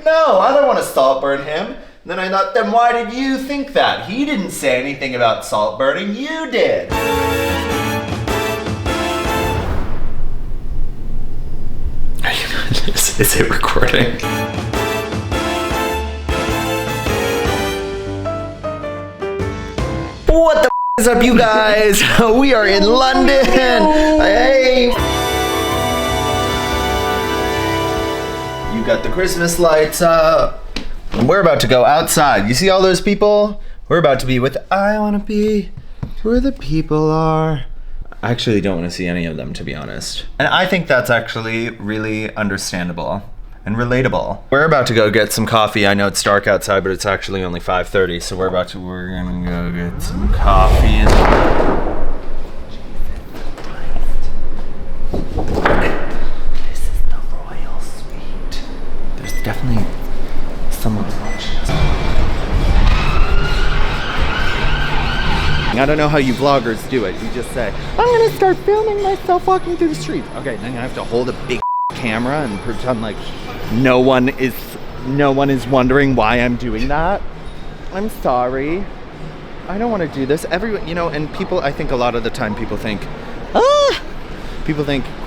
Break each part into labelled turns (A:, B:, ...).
A: No, I don't want to saltburn him. And then I thought, then why did you think that? He didn't say anything about salt burning, you did. Is it recording? What the is up, you guys? We are in London. Hey. You got the Christmas lights up. And we're about to go outside. You see all those people? We're about to be with I want to be where the people are. I actually don't want to see any of them, to be honest. And I think that's actually really understandable and relatable. We're about to go get some coffee. I know it's dark outside, but it's actually only 5:30, so we're gonna go get some coffee. This is the royal suite. There's definitely someone watching us. I don't know how you vloggers do it. You just say, I'm gonna start filming myself walking through the streets. Okay, then you have to hold a big camera and pretend like no one is wondering why I'm doing that. I'm sorry. I don't want to do this. Everyone, you know, and people, I think a lot of the time people think,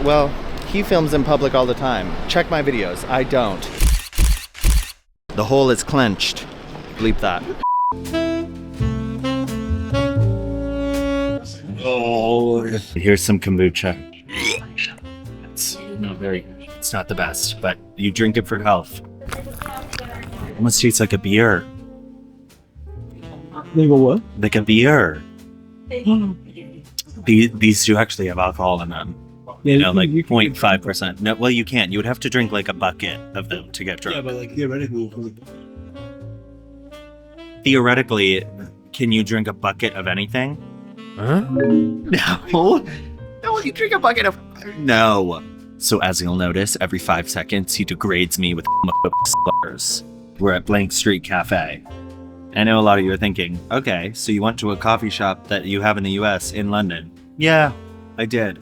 A: well, he films in public all the time. Check my videos. I don't. The hole is clenched. Bleep that. Oh, here's some kombucha. It's not very good. It's not the best, but you drink it for health. Almost tastes like a beer.
B: Like a what?
A: Like a beer. These two actually have alcohol in them.
B: Yeah,
A: you know, like 0.5%. No, well, you can't. You would have to drink like a bucket of them to get drunk.
B: Yeah, but like theoretically.
A: Theoretically, can you drink a bucket of anything? Huh? No. No, you drink a bucket of... No. So as you'll notice, every 5 seconds, he degrades me with slurs. We're at Blank Street Cafe. I know a lot of you are thinking, okay, so you went to a coffee shop that you have in the US in London. Yeah, I did.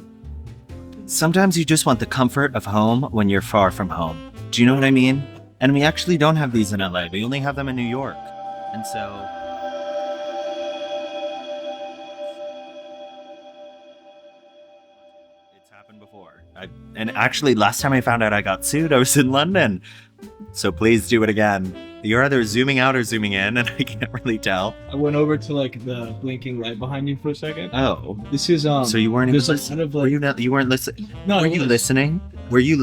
A: Sometimes you just want the comfort of home when you're far from home. Do you know what I mean? And we actually don't have these in LA. We only have them in New York. And so... before. And actually, last time I found out I got sued, I was in London. So please do it again. You're either zooming out or zooming in, and I can't really tell.
B: I went over to like the blinking light behind you for a second.
A: Oh,
B: this is
A: So you weren't even
B: listening? Kind of like,
A: were you not? You weren't listening.
B: No,
A: were you listening? Were you?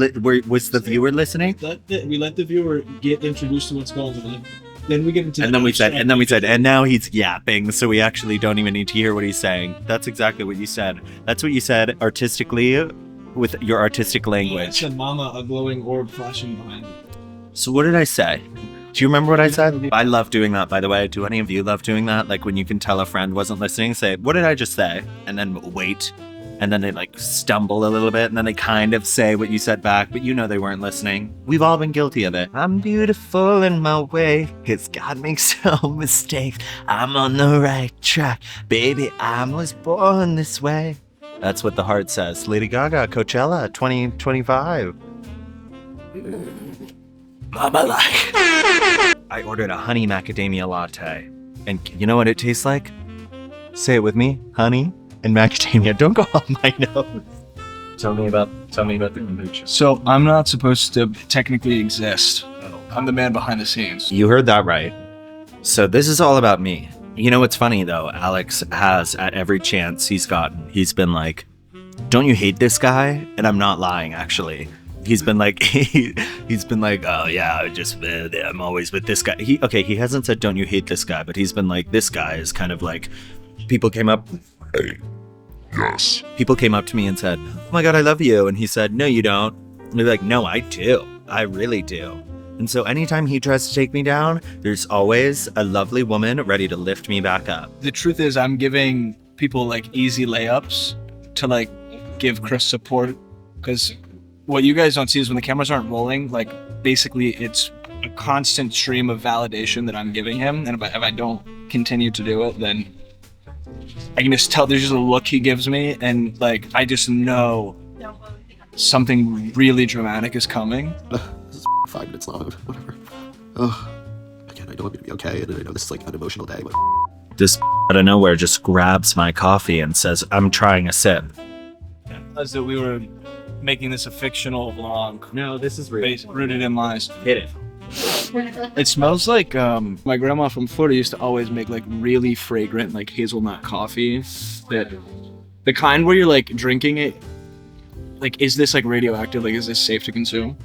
A: Was the viewer listening?
B: We let the viewer get introduced to what's going on. Then we get into.
A: And then we said, and now he's yapping, so we actually don't even need to hear what he's saying. That's exactly what you said. That's what you said artistically, with your artistic language.
B: Yeah, I said, "Mama, a glowing orb flashing behind me."
A: So what did I say? Do you remember what I said? I love doing that, by the way. Do any of you love doing that? Like when you can tell a friend wasn't listening, say, what did I just say? And then wait. And then they like stumble a little bit, and then they kind of say what you said back, but you know they weren't listening. We've all been guilty of it. I'm beautiful in my way, 'cause God makes no mistakes. I'm on the right track. Baby, I was born this way. That's what the heart says. Lady Gaga, Coachella, 2025. Mama like. I ordered a honey macadamia latte. And you know what it tastes like? Say it with me. Honey and macadamia. Don't go on my nose. Tell me about the kombucha.
B: So I'm not supposed to technically exist. I'm the man behind the scenes.
A: You heard that right. So this is all about me. You know what's funny though? Alex has, at every chance he's gotten, he's been like, don't you hate this guy? And I'm not lying, actually. He's been like, oh yeah, I'm always with this guy. He hasn't said, don't you hate this guy? But he's been like, this guy is kind of like, people came up.
C: Yes.
A: People came up to me and said, oh my God, I love you. And he said, no, you don't. And they're like, no, I do. I really do. And so anytime he tries to take me down, there's always a lovely woman ready to lift me back up.
B: The truth is I'm giving people like easy layups to like give Chris support, because what you guys don't see is when the cameras aren't rolling, like basically it's a constant stream of validation that I'm giving him. And if I don't continue to do it, then I can just tell there's just a look he gives me, and like I just know something really dramatic is coming.
C: This is 5 minutes long, whatever.
D: oh, again, I know I'm gonna be okay, and I know this is like an emotional day, but
A: This out of nowhere just grabs my coffee and says, I'm trying a sip.
B: As that we were making this a fictional vlog.
A: No, this is real.
B: Rooted in lies.
A: Hit it.
B: It smells like my grandma from Florida used to always make like really fragrant like hazelnut coffee. That the kind where you're like drinking it, like is this like radioactive? Like is this safe to consume?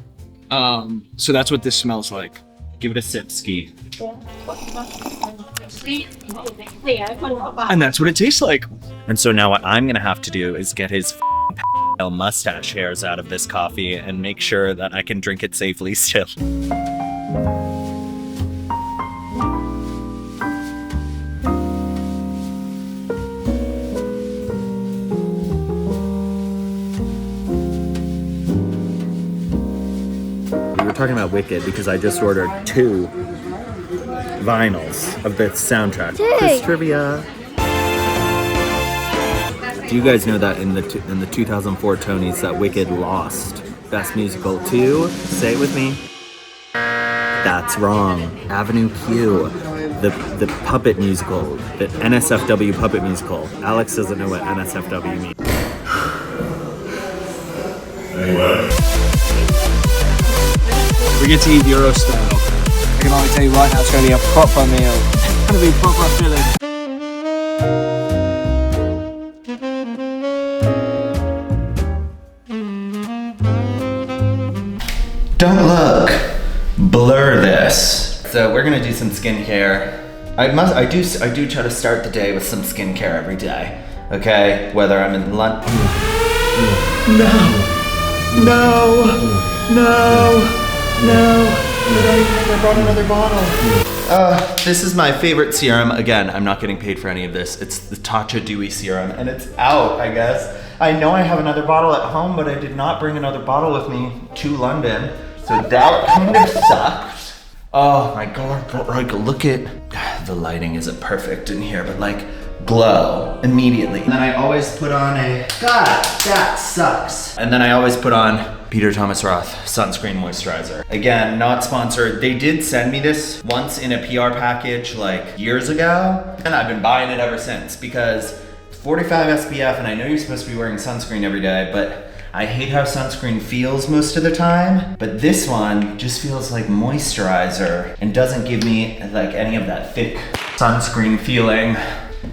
B: So that's what this smells like.
A: Give it a sip, Ski.
B: And that's what it tastes like.
A: And so now what I'm gonna have to do is get his mustache hairs out of this coffee and make sure that I can drink it safely still. We were talking about Wicked because I just ordered 2 vinyls of the soundtrack. Quiz trivia. Do you guys know that in the 2004 Tonys that Wicked lost Best Musical to, say it with me, that's wrong, Avenue Q, the puppet musical, the NSFW puppet musical. Alex doesn't know what NSFW means.
C: Anyway.
B: We get to eat Euro style. I can only tell you right now, it's gonna be a proper meal. It's gonna be proper filling.
A: Don't look. Blur this. So we're gonna do some skincare. I do try to start the day with some skincare every day. Okay? Whether I'm in London. No. I brought another bottle. This is my favorite serum. Again, I'm not getting paid for any of this. It's the Tatcha Dewy Serum, and it's out, I guess. I know I have another bottle at home, but I did not bring another bottle with me to London. So that kind of sucked. Oh my god, but like, look at, the lighting isn't perfect in here, but like, glow immediately. And then I always put on God, that sucks. And then I always put on Peter Thomas Roth sunscreen moisturizer. Again, not sponsored. They did send me this once in a PR package like years ago, and I've been buying it ever since because 45 SPF, and I know you're supposed to be wearing sunscreen every day, but I hate how sunscreen feels most of the time, but this one just feels like moisturizer and doesn't give me like any of that thick sunscreen feeling.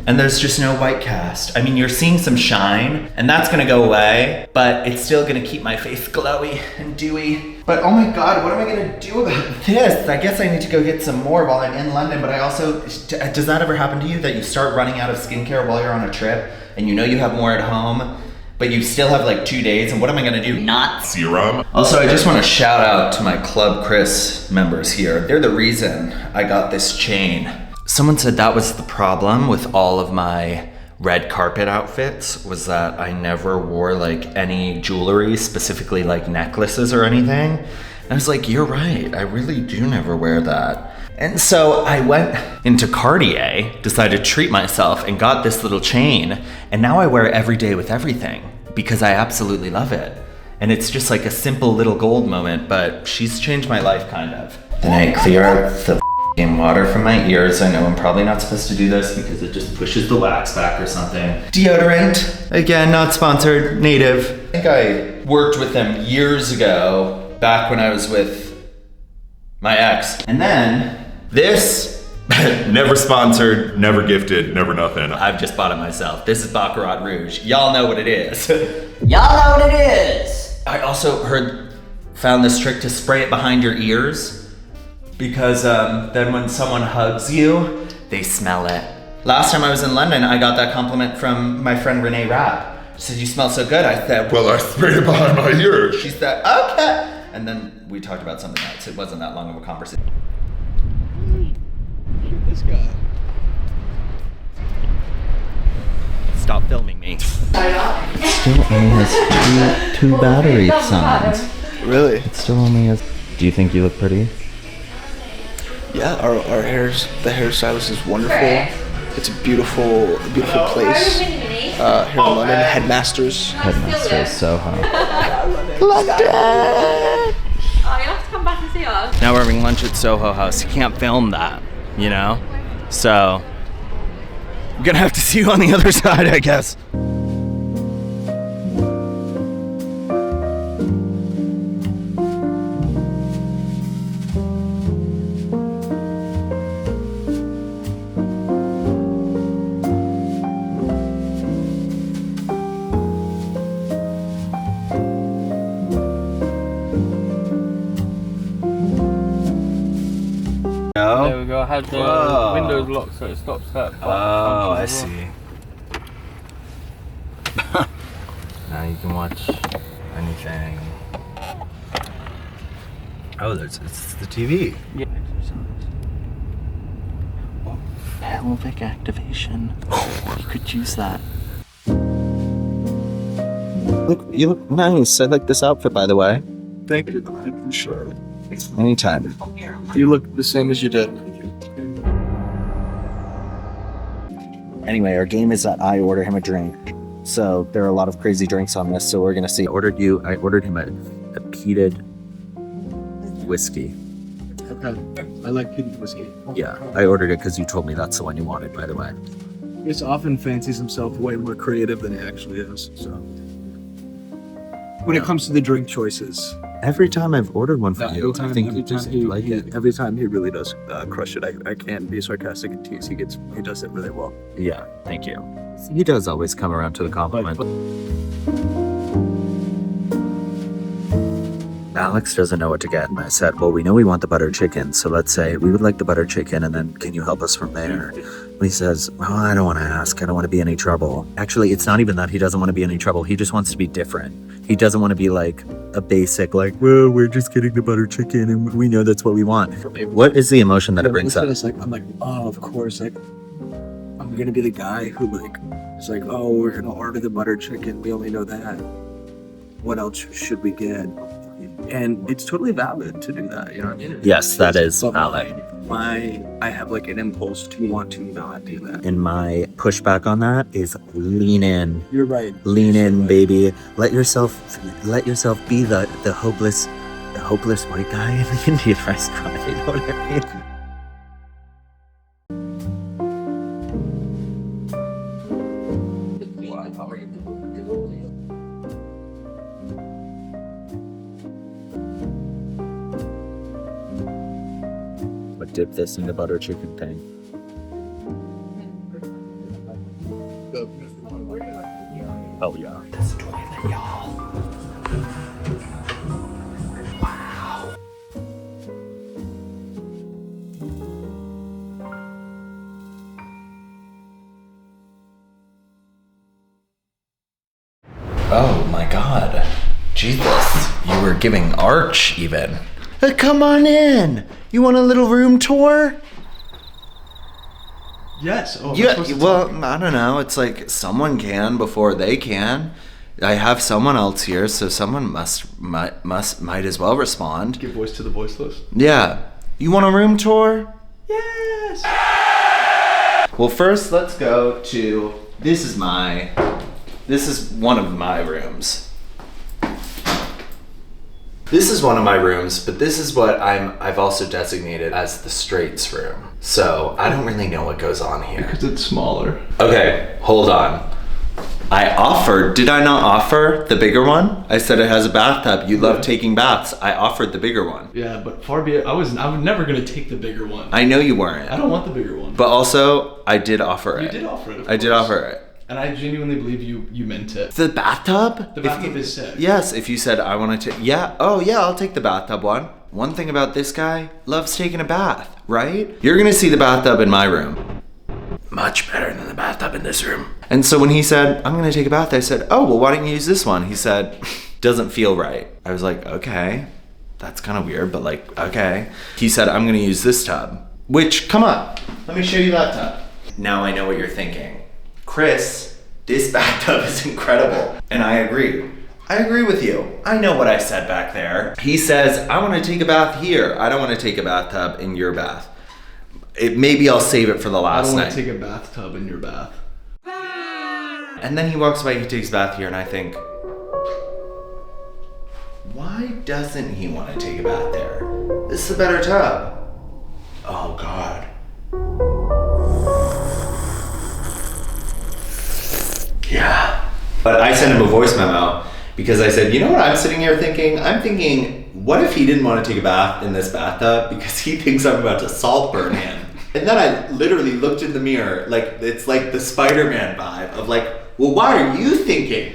A: And there's just no white cast. I mean, you're seeing some shine, and that's gonna go away, but it's still gonna keep my face glowy and dewy. But oh my god, what am I gonna do about this? I guess I need to go get some more while I'm in London, but I also, does that ever happen to you that you start running out of skincare while you're on a trip, and you know you have more at home, but you still have like 2 days, and what am I gonna do? Not
C: Serum.
A: Also, I just wanna shout out to my Club Chris members here. They're the reason I got this chain. Someone said that was the problem with all of my red carpet outfits, was that I never wore like any jewelry, specifically like necklaces or anything. And I was like, you're right, I really do never wear that. And so I went into Cartier, decided to treat myself, and got this little chain, and now I wear it every day with everything because I absolutely love it. And it's just like a simple little gold moment, but she's changed my life kind of. Then I clear out the water from my ears. I know I'm probably not supposed to do this because it just pushes the wax back or something. Deodorant, again, not sponsored, Native. I think I worked with them years ago, back when I was with my ex. And then this,
C: Never sponsored, never gifted, never nothing.
A: I've just bought it myself. This is Baccarat Rouge. Y'all know what it is.
E: Y'all know what it is.
A: I also found this trick to spray it behind your ears, because then when someone hugs you, they smell it. Last time I was in London, I got that compliment from my friend Renee Rapp. She said, you smell so good. I said,
C: Well, I sprayed it behind my ears.
A: She said, okay. And then we talked about something else. It wasn't that long of a conversation.
B: This guy.
A: Stop filming me. Still only has two battery signs.
B: Really?
A: It still only has. Do you think you look pretty?
B: Yeah, our the hairstylist is wonderful. It's a beautiful place. Here in London, Headmasters.
A: Headmaster is so hot.
E: Oh, you have to come back and see us.
F: Yeah.
A: Now we're having lunch at Soho House. You can't film that, you know? So, I'm gonna have to see you on the other side, I guess.
G: There we go. I had the windows locked so it stops that.
A: Oh, I see. Now you can watch anything. Oh, it's the TV.
G: Yeah.
A: Oh, pelvic activation. You could use that. You look nice. I like this outfit, by the way.
B: Thank you. I appreciate it.
A: Anytime.
B: You look the same as you did.
A: Anyway, our game is that I order him a drink. So there are a lot of crazy drinks on this. So we're gonna see. I ordered him a peated whiskey.
D: Okay. I like peated whiskey.
A: Yeah, I ordered it because you told me that's the one you wanted, by the way.
D: He often fancies himself way more creative than he actually is. So when it comes to the drink choices,
A: Every time I've ordered one for you, I think you just like it.
D: Every time he really does crush it. I can't be sarcastic and tease. He does it really well.
A: Yeah, thank you. He does always come around to the compliment. Alex doesn't know what to get, and I said, well, we know we want the butter chicken, so let's say we would like the butter chicken, and then can you help us from there? And he says, well, I don't want to ask. I don't want to be any trouble. Actually, it's not even that he doesn't want to be any trouble. He just wants to be different. He doesn't want to be like a basic, like, well, we're just getting the butter chicken, and we know that's what we want. What is the emotion that it brings up?
D: I'm like, oh, of course, like, I'm gonna be the guy who like is like, oh, we're gonna order the butter chicken. We only know that. What else should we get? And it's totally valid to do that, you know what I mean?
A: Yes, that is
D: But
A: valid.
D: I have like an impulse to want to not do that.
A: And my pushback on that is lean in.
D: You're right.
A: Lean in, baby. Let yourself be the hopeless white guy in the Indian restaurant. You know what I mean? But dip this in the butter chicken thing. Oh yeah. This toilet, y'all. Wow. Oh my god. Jesus. You were giving Arch even. Come on in. You want a little room tour?
B: Yes. Oh,
A: Yeah, well, I don't know. It's like someone can before they can. I have someone else here, so someone might as well respond.
B: give voice to the voiceless.
A: Yeah. You want a room tour? Yes. Well, first let's go to this is one of my rooms. This is one of my rooms, but this is what I've also designated as the straights room. So I don't really know what goes on here.
B: Because it's smaller.
A: Okay, hold on. Did I not offer the bigger one? I said it has a bathtub. You love taking baths. I offered the bigger one.
B: Yeah, but far be it. I was never gonna take the bigger one.
A: I know you weren't.
B: I don't want the bigger one.
A: But also, I did offer it.
B: You did offer it. Of
A: I did
B: course.
A: offer it.
B: And I genuinely believe you meant it.
A: The bathtub?
B: The bathtub is sick.
A: Yes, if you said I want to yeah. Oh yeah, I'll take the bathtub one. One thing about this guy, loves taking a bath, right? You're gonna see the bathtub in my room. Much better than the bathtub in this room. And so when he said, I'm gonna take a bath, I said, oh, well, why don't you use this one? He said, doesn't feel right. I was like, okay, that's kind of weird, but like, okay. He said, I'm gonna use this tub, which, come on, let me show you that tub. Now I know what you're thinking. Chris, this bathtub is incredible. And I agree. I agree with you. I know what I said back there. He says, I want to take a bath here. I don't want to take a bathtub in your bath. Maybe I'll save it for the
B: I
A: last
B: don't want
A: night.
B: to take a bathtub in your bath.
A: And then he walks by, he takes a bath here, and I think, why doesn't he want to take a bath there? This is a better tub. Oh God. Yeah. But I sent him a voice memo because I said, you know what I'm sitting here thinking? I'm thinking, what if he didn't want to take a bath in this bathtub because he thinks I'm about to saltburn him? And then I literally looked in the mirror, like it's like the Spider-Man vibe of like, well, why are you thinking?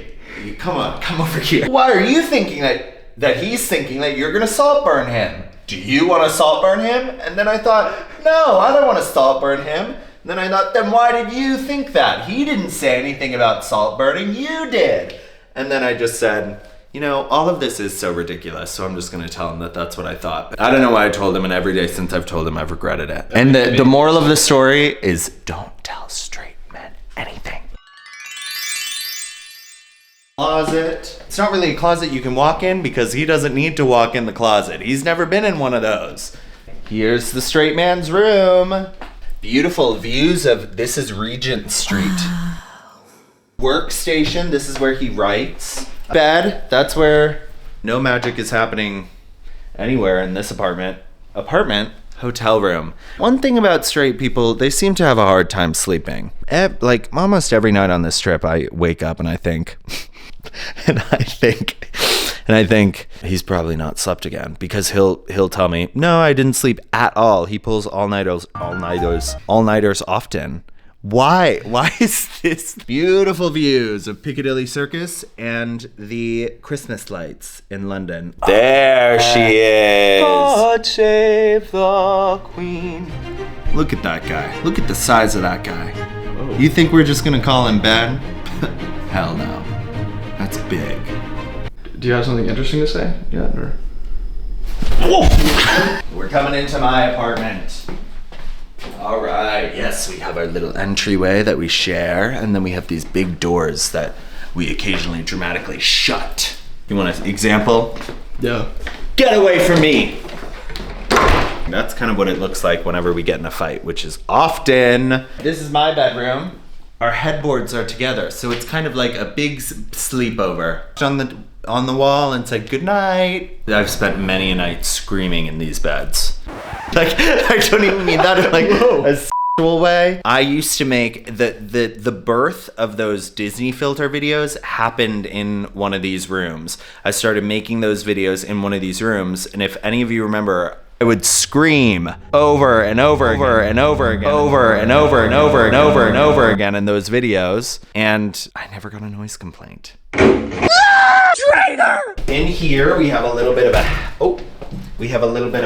A: Come on, come over here. Why are you thinking that he's thinking that you're gonna saltburn him? Do you want to saltburn him? And then I thought, no, I don't want to saltburn him. And then I thought, then why did you think that? He didn't say anything about saltburning, you did. And then I just said, you know, all of this is so ridiculous, so I'm just gonna tell him that that's what I thought. But I don't know why I told him, and every day since I've told him, I've regretted it. And the moral of the story is don't tell straight men anything. Closet. It's not really a closet you can walk in because he doesn't need to walk in the closet. He's never been in one of those. Here's the straight man's room. Beautiful views of, this is Regent Street. Workstation, this is where he writes. Bed, that's where no magic is happening anywhere in this apartment. Hotel room. One thing about straight people, they seem to have a hard time sleeping. Like almost every night on this trip, I wake up and I think, and I think he's probably not slept again because he'll tell me, no, I didn't sleep at all. He pulls all-nighters often. Why is this beautiful views of Piccadilly Circus and the Christmas lights in London? There she is. God save the Queen. Look at that guy. Look at the size of that guy. Whoa. You think we're just gonna call him Ben? Hell no. That's big.
B: Do you have something interesting to say yet, or?
A: Whoa. We're coming into my apartment. All right, yes, we have our little entryway that we share, and then we have these big doors that we occasionally dramatically shut. You want an example?
B: Yeah.
A: Get away from me! That's kind of what it looks like whenever we get in a fight, which is often. This is my bedroom. Our headboards are together, so it's kind of like a big sleepover. On the wall and said goodnight. I've spent many a night screaming in these beds. Like, I don't even mean that in like a sexual way. I used to make the birth of those Disney filter videos happened in one of these rooms. I started making those videos in one of these rooms, and if any of you remember, I would scream over and over and over again in those videos, and I never got a noise complaint. Trainor! In here we have a little bit of a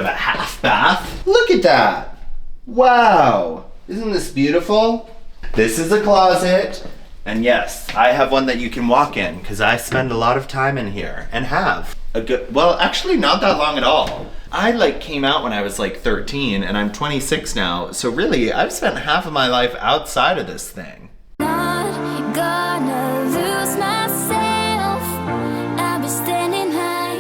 A: half bath. Look at that! Wow! Isn't this beautiful? This is a closet, and yes, I have one that you can walk in because I spend a lot of time in here and have a good. Well, actually, not that long at all. I came out when I was 13, and I'm 26 now. So really, I've spent half of my life outside of this thing.
F: Not gonna lose myself. I'll be standing high,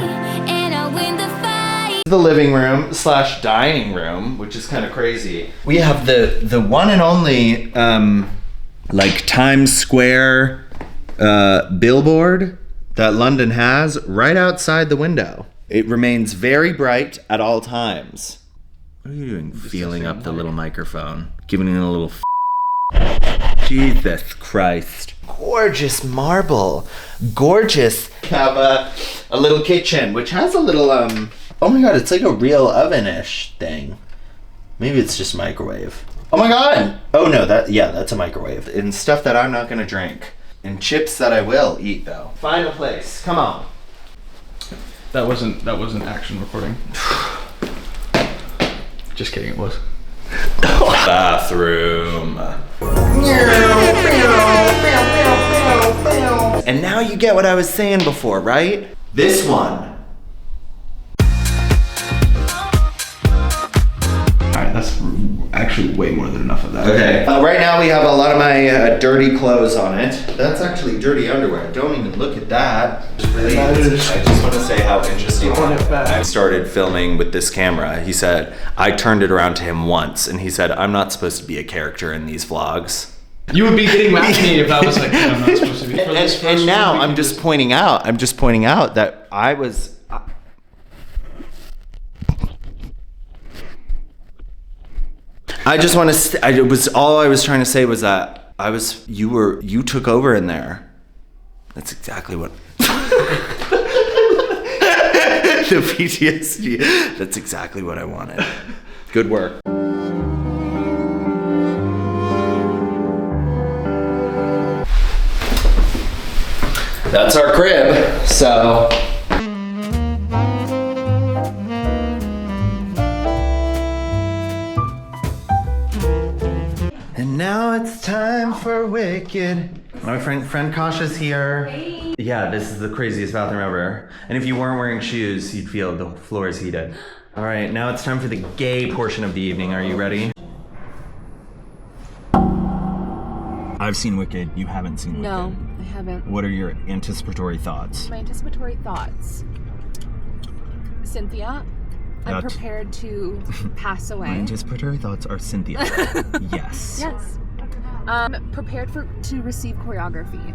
F: and I'll win the fight.
A: The living room / dining room, which is kind of crazy. We have the one and only Times Square billboard that London has right outside the window. It remains very bright at all times. What are you doing? Feeling up the little microphone. Giving it a little Jesus Christ. Gorgeous marble. Gorgeous. Have a little kitchen, which has a little, oh my god, it's like a real oven-ish thing. Maybe it's just microwave. Oh my god! Oh no, that's a microwave. And stuff that I'm not gonna drink. And chips that I will eat, though. Find a place. Come on.
B: That wasn't action recording. Just kidding, it was.
A: Bathroom. And now you get what I was saying before, right? This one.
B: Alright, that's actually way more than enough of that.
A: Okay. Right now we have a lot of my dirty clothes on it. That's actually dirty underwear. Don't even look at that. I just want to say how interesting I started filming with this camera. He said, I turned it around to him once and he said, I'm not supposed to be a character in these vlogs.
B: You would be getting mad at me if I was like, I'm not supposed to be.
A: And now I'm just pointing out that I was... I just want to. All I was trying to say was that you took over in there. That's exactly what. The PTSD. That's exactly what I wanted. Good work. That's our crib. So. And now it's time for Wicked. My friend Kasha's here. Hey. Yeah, this is the craziest bathroom ever. And if you weren't wearing shoes, you'd feel the floor is heated. All right, now it's time for the gay portion of the evening. Are you ready? I've seen Wicked. You haven't seen Wicked.
H: No, I haven't.
A: What are your anticipatory thoughts?
H: My anticipatory thoughts. Cynthia, I'm prepared to pass away.
A: My anticipatory thoughts are Cynthia. Yes.
H: Yes. Prepared to receive choreography.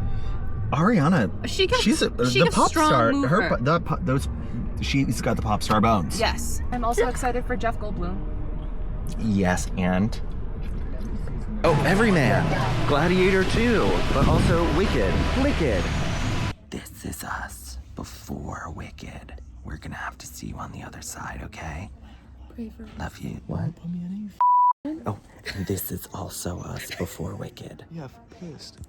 A: Ariana,
H: she's
A: the pop star. She's got the pop star bones.
H: Yes. I'm also excited for Jeff Goldblum.
A: Yes, and Everyman, Gladiator 2, but also Wicked. This is us before Wicked. We're gonna have to see you on the other side, okay?
H: Pray for
A: Love you. What? Oh, and this is also us before Wicked.
D: Yeah, pissed.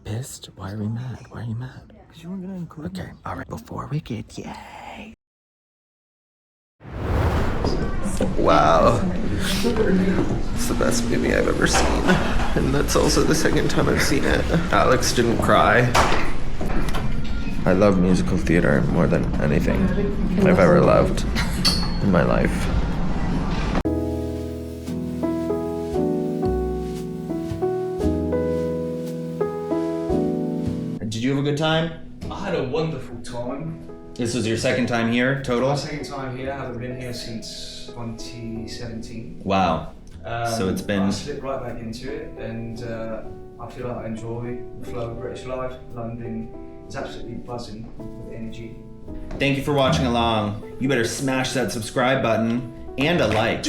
A: Pissed? Why are we mad? Why are you mad?
D: Because you weren't gonna include me.
A: Okay, alright, before Wicked, yay! Wow. It's the best movie I've ever seen. And that's also the second time I've seen it. Alex didn't cry. I love musical theater more than anything I've ever loved in my life. Did you have a good time?
B: I had a wonderful time.
A: This was your second time here, total?
B: My second time here. I haven't been here since 2017.
A: Wow. So it's been...
B: I slipped right back into it, and I feel like I enjoy the flow of British life. London is absolutely buzzing with energy.
A: Thank you for watching along. You better smash that subscribe button and a like.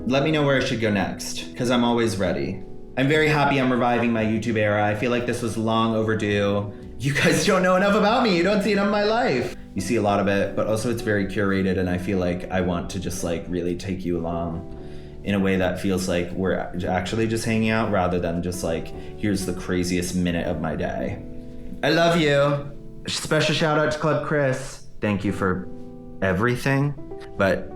A: Let me know where I should go next, because I'm always ready. I'm very happy I'm reviving my YouTube era. I feel like this was long overdue. You guys don't know enough about me. You don't see enough of my life. You see a lot of it, but also it's very curated, and I feel like I want to just like really take you along in a way that feels like we're actually just hanging out rather than just like, here's the craziest minute of my day. I love you. Special shout out to Club Chris. Thank you for everything, but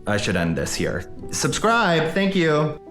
A: I should end this here. Subscribe, thank you.